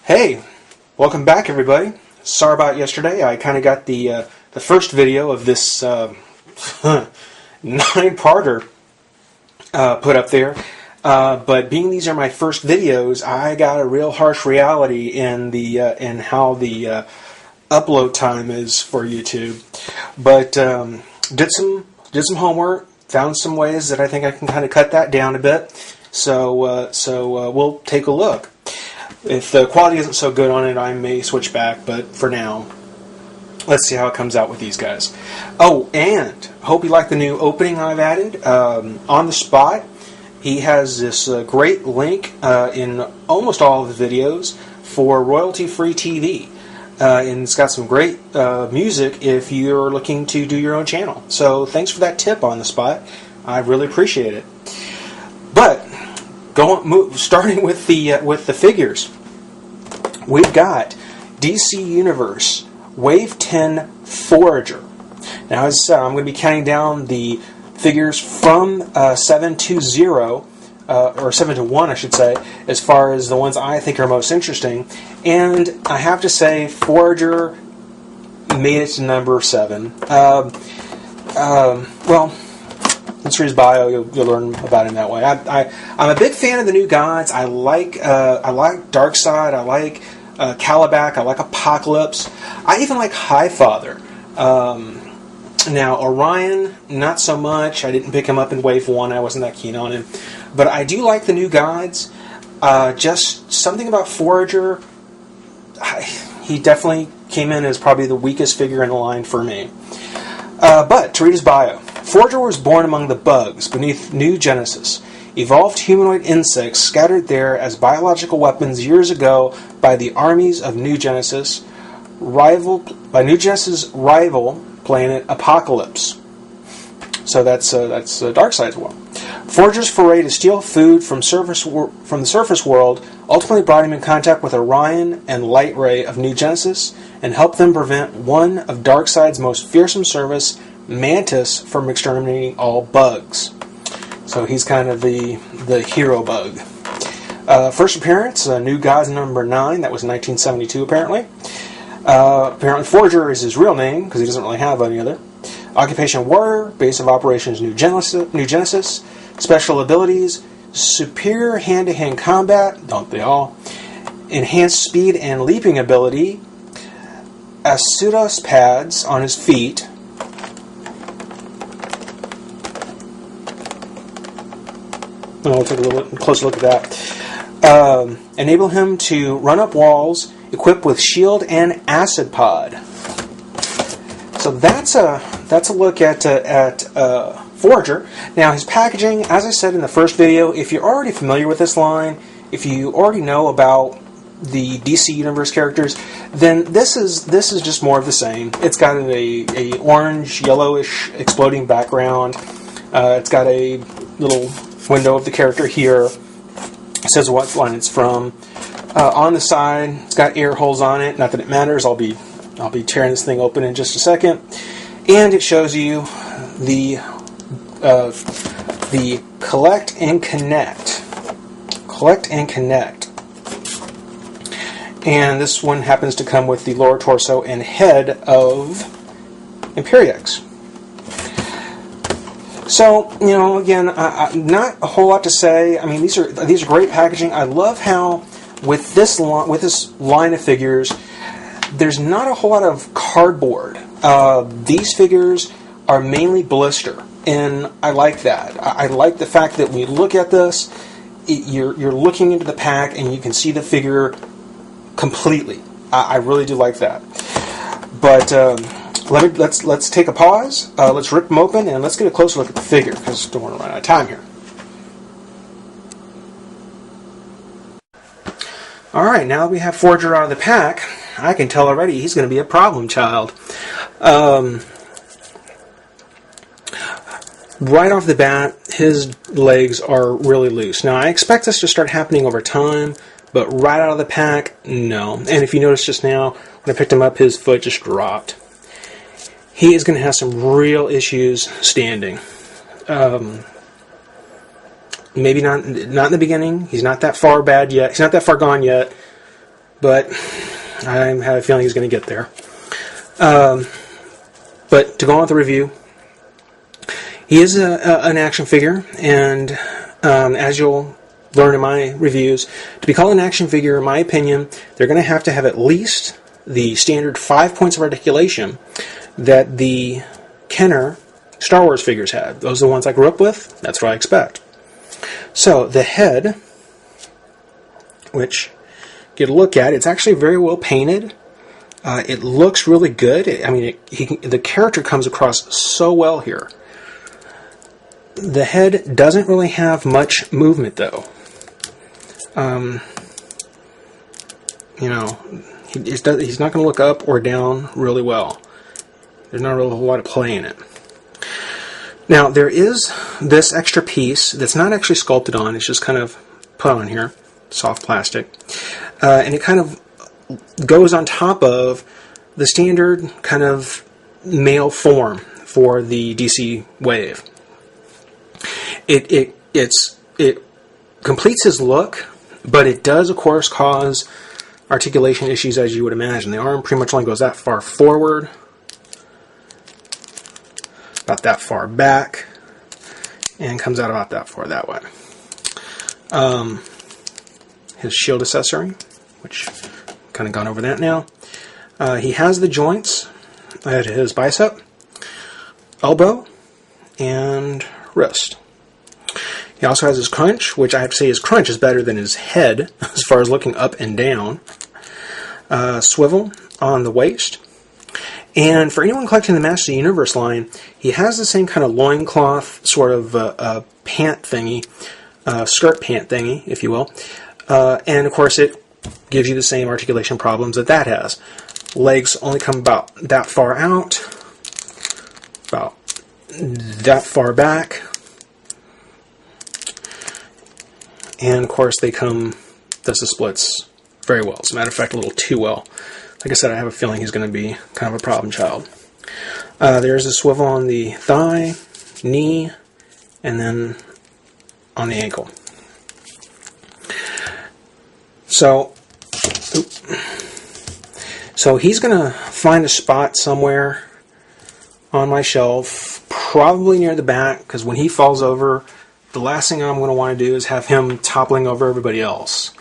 Hey, welcome back, everybody. Sorry about yesterday. I kind of got the first video of this 9-parter put up there, but being these are my first videos, I got a real harsh reality in in how the upload time is for YouTube. But did some homework, found some ways that I think I can kind of cut that down a bit. So we'll take a look. If the quality isn't so good on it, I may switch back, but for now, let's see how it comes out with these guys. Oh, and hope you like the new opening I've added. On the spot, he has this great link in almost all of the videos for royalty-free TV. And it's got some great music if you're looking to do your own channel. So thanks for that tip on the spot. I really appreciate it. But starting with the figures, we've got DC Universe Wave 10 Forager. Now, as I said, I'm going to be counting down the figures from 7 to 0, or 7 to 1, I should say, as far as the ones I think are most interesting. And I have to say, Forager made it to number 7. Well, let's read his bio. You'll learn about him that way. I'm a big fan of the new gods. I like Darkseid. I like Calabac. I like Apocalypse. I even like Highfather. Now Orion, not so much. I didn't pick him up in Wave 1. I wasn't that keen on him. But I do like the new gods. Just something about Forager. He definitely came in as probably the weakest figure in the line for me. But to read his bio. Forager was born among the bugs beneath New Genesis, evolved humanoid insects scattered there as biological weapons years ago by the armies of New Genesis, rival planet Apocalypse. So that's Darkseid's world. Forager's foray to steal food from the surface world ultimately brought him in contact with Orion and Light Ray of New Genesis and helped them prevent one of Darkseid's most fearsome service, Mantis, from exterminating all bugs. So he's kind of the hero bug. First appearance, New Gods number 9. That was 1972, apparently. Apparently Forager is his real name, because he doesn't really have any other. Occupation Warrior, base of operations New Genesis. Special abilities, superior hand-to-hand combat, don't they all? Enhanced speed and leaping ability. Asudos pads on his feet. We'll take a little closer look at that. Enable him to run up walls, equipped with shield and acid pod. So that's a look at Forager. Now his packaging, as I said in the first video, if you're already familiar with this line, if you already know about the DC Universe characters, then this is just more of the same. It's got a orange, yellowish, exploding background. It's got a little window of the character here. It says what line it's from. On the side, it's got air holes on it. Not that it matters. I'll be tearing this thing open in just a second. And it shows you the collect and connect. Collect and connect. And this one happens to come with the lower torso and head of Imperiex. So, again, not a whole lot to say. I mean, these are great packaging. I love how with this line of figures, there's not a whole lot of cardboard. These figures are mainly blister, and I like that. I like the fact that when you look at this, you're looking into the pack and you can see the figure completely. I really do like that. But let's take a pause. Let's rip them open and let's get a closer look at the figure, because I don't want to run out of time here. All right, now that we have Forager out of the pack, I can tell already he's going to be a problem child. Right off the bat, his legs are really loose. Now, I expect this to start happening over time, but right out of the pack, no. And if you notice just now, when I picked him up, his foot just dropped. He is going to have some real issues standing. Maybe not in the beginning. He's not that far bad yet. He's not that far gone yet. but I have a feeling he's going to get there. But to go on with the review, he is an action figure, and as you'll learn in my reviews, to be called an action figure, in my opinion, they're going to have at least the standard 5 points of articulation that the Kenner Star Wars figures had. Those are the ones I grew up with. That's what I expect. So the head, which get a look at, it's actually very well painted. It looks really good. I mean, the character comes across so well here. The head doesn't really have much movement, though. He's not going to look up or down really well. There's not really a whole lot of play in it. Now, there is this extra piece that's not actually sculpted on. It's just kind of put on here, soft plastic. And it kind of goes on top of the standard kind of male form for the DC wave. It completes his look, but it does, of course, cause articulation issues, as you would imagine. The arm pretty much only goes that far forward, about that far back, and comes out about that far that way. His shield accessory, which kind of gone over that now. He has the joints at his bicep, elbow, and wrist. He also has his crunch, which I have to say his crunch is better than his head as far as looking up and down. Swivel on the waist. And for anyone collecting the Master of the Universe line, he has the same kind of loincloth sort of pant thingy, skirt pant thingy, if you will. And of course it gives you the same articulation problems that has. Legs only come about that far out, about that far back. And of course they come, does the splits very well. As a matter of fact, a little too well. Like I said, I have a feeling he's going to be kind of a problem child. There's a swivel on the thigh, knee, and then on the ankle. So he's going to find a spot somewhere on my shelf, probably near the back, because when he falls over, the last thing I'm going to want to do is have him toppling over everybody else.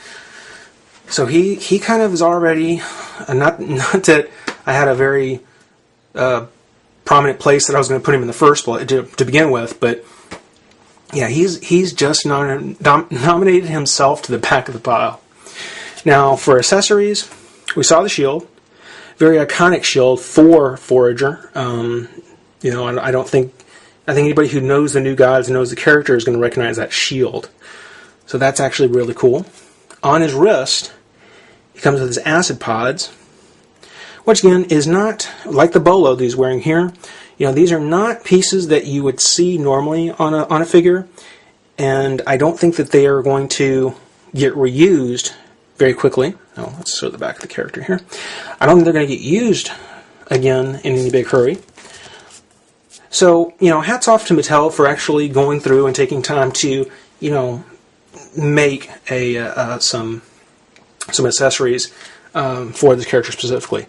So he kind of is already, not that I had a very prominent place that I was going to put him in the first place to begin with, but yeah, he's just nominated himself to the back of the pile. Now for accessories, we saw the shield, very iconic shield for Forager. I think anybody who knows the new gods and knows the character is going to recognize that shield. So that's actually really cool. On his wrist, he comes with his acid pods, which again is not like the bolo that he's wearing here. These are not pieces that you would see normally on a figure, and I don't think that they are going to get reused very quickly. Oh, let's show the back of the character here. I don't think they're going to get used again in any big hurry. So, hats off to Mattel for actually going through and taking time to, make some accessories for this character specifically.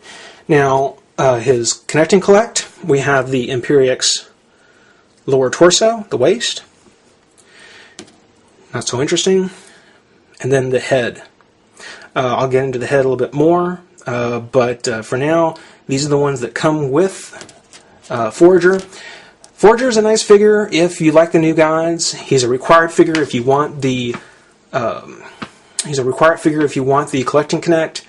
Now, his connect and collect, we have the Imperiex lower torso, the waist. Not so interesting. And then the head. I'll get into the head a little bit more, but for now, these are the ones that come with Forager. Forager is a nice figure if you like the new gods. He's a required figure if you want the collecting connect.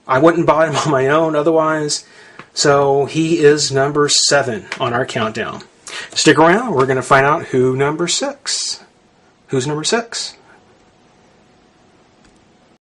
I wouldn't buy him on my own otherwise. So he is number 7 on our countdown. Stick around. We're going to find out who's number 6.